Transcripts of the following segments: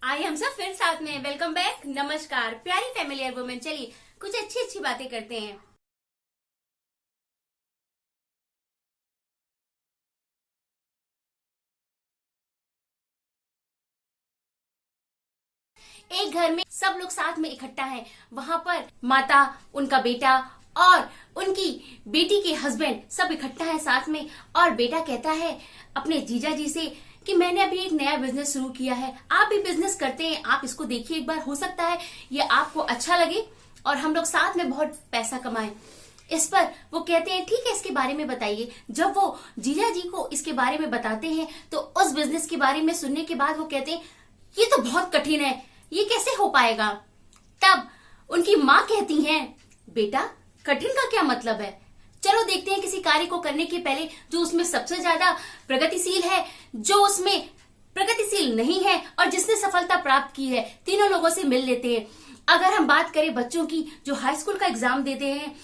आइए हम सब फिर साथ में। वेलकम बैक, नमस्कार प्यारी फैमिलियर वुमेन। चलिए कुछ अच्छी अच्छी बातें करते हैं। एक घर में सब लोग साथ में इकट्ठा हैं। वहां पर माता, उनका बेटा और उनकी बेटी के हस्बैंड सब इकट्ठा है साथ में। और बेटा कहता है अपने जीजा जी से कि मैंने अभी एक नया बिजनेस शुरू किया है, आप भी बिजनेस करते हैं, आप इसको देखिए एक बार, हो सकता है ये आपको अच्छा लगे और हम लोग साथ में बहुत पैसा कमाएं। इस पर वो कहते हैं ठीक है, इसके बारे में बताइए। जब वो जीजा जी को इसके बारे में बताते हैं तो उस बिजनेस के बारे में सुनने के बाद वो कहते हैं ये तो बहुत कठिन है, ये कैसे हो पाएगा। तब उनकी माँ कहती हैं बेटा कठिन का क्या मतलब है, चलो देखते हैं किसी कार्य को करने के पहले जो उसमें सबसे ज्यादा प्रगतिशील है, जो उसमें प्रगतिशील नहीं है और जिसने सफलता प्राप्त की है, तीनों लोगों से मिल लेते हैं। अगर हम बात करें बच्चों की जो हाई स्कूल का एग्जाम देते हैं,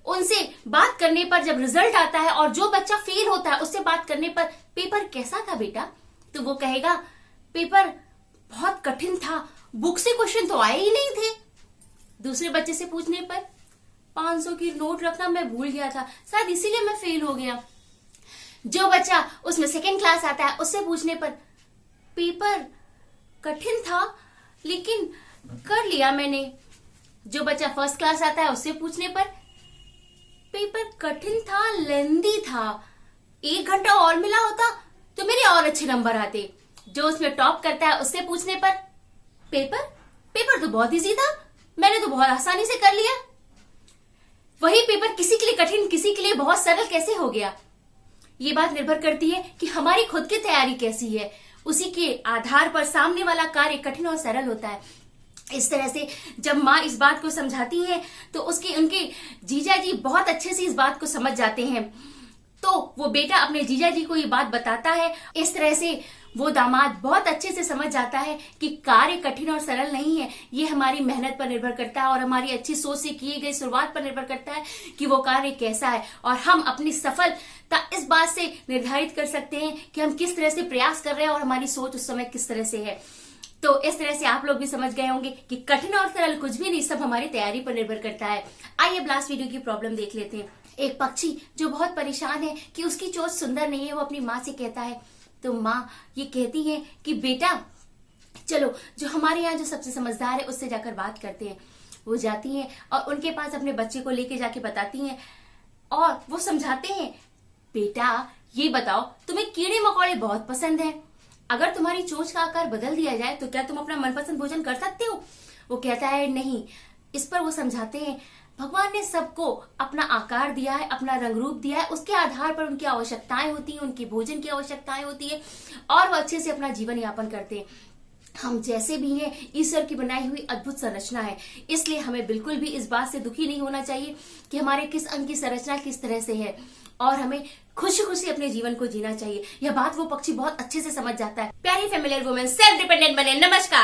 उनसे बात करने पर जब रिजल्ट आता है और जो बच्चा फेल होता है उससे बात करने पर पेपर कैसा था बेटा, तो वो कहेगा पेपर बहुत कठिन था, बुक से क्वेश्चन तो आए ही नहीं थे। दूसरे बच्चे से पूछने पर 500 की नोट रखना मैं भूल गया था, शायद इसीलिए मैं फेल हो गया। जो बच्चा उसमें सेकेंड क्लास आता है उससे पूछने पर पेपर कठिन था लेकिन कर लिया मैंने। जो बच्चा फर्स्ट क्लास आता है उससे पूछने पर पेपर कठिन था, लेंदी था, 1 घंटा और मिला होता तो मेरे और अच्छे नंबर आते। जो उसमें टॉप करता है उससे पूछने पर पेपर तो बहुत इजी था, मैंने तो बहुत आसानी से कर लिया। वही पेपर किसी के लिए कठिन, किसी के लिए बहुत सरल कैसे हो गया। ये बात निर्भर करती है कि हमारी खुद की तैयारी कैसी है, उसी के आधार पर सामने वाला कार्य कठिन और सरल होता है। इस तरह से जब माँ इस बात को समझाती है तो उनके जीजा जी बहुत अच्छे से इस बात को समझ जाते हैं। तो वो बेटा अपने जीजा जी को ये बात बताता है। इस तरह से वो दामाद बहुत अच्छे से समझ जाता है कि कार्य कठिन और सरल नहीं है, ये हमारी मेहनत पर निर्भर करता है और हमारी अच्छी सोच से किए गए शुरुआत पर निर्भर करता है कि वो कार्य कैसा है। और हम अपनी सफलता इस बात से निर्धारित कर सकते हैं कि हम किस तरह से प्रयास कर रहे हैं और हमारी सोच उस समय किस तरह से है। तो इस तरह से आप लोग भी समझ गए होंगे कि कठिन और सरल कुछ भी नहीं, सब हमारी तैयारी पर निर्भर करता है। आइए अब लास्ट वीडियो की प्रॉब्लम देख लेते हैं। एक पक्षी जो बहुत परेशान है कि उसकी चोंच सुंदर नहीं है, वो अपनी माँ से कहता है। तो माँ ये कहती है कि बेटा चलो जो हमारे यहाँ जो सबसे समझदार है उससे जाकर बात करते हैं। वो जाती हैं और उनके पास अपने बच्चे को लेके जाके बताती हैं और वो समझाते हैं बेटा ये बताओ तुम्हें कीड़े मकोड़े बहुत पसंद हैं, अगर तुम्हारी चोंच का आकार बदल दिया जाए तो क्या तुम अपना मनपसंद भोजन कर सकते हो। वो कहता है नहीं। इस पर वो समझाते हैं भगवान ने सबको अपना आकार दिया है, अपना रंग रूप दिया है, उसके आधार पर उनकी आवश्यकताएं होती हैं, उनकी भोजन की आवश्यकताएं होती है और वो अच्छे से अपना जीवन यापन करते हैं। हम जैसे भी हैं ईश्वर की बनाई हुई अद्भुत संरचना है, इसलिए हमें बिल्कुल भी इस बात से दुखी नहीं होना चाहिए कि हमारे किस अंग की संरचना किस तरह से है और हमें खुशी खुशी अपने जीवन को जीना चाहिए। यह बात वो पक्षी बहुत अच्छे से समझ जाता है। प्यारी फैमिलियर वुमेन, सेल्फ डिपेंडेंट बने। नमस्कार।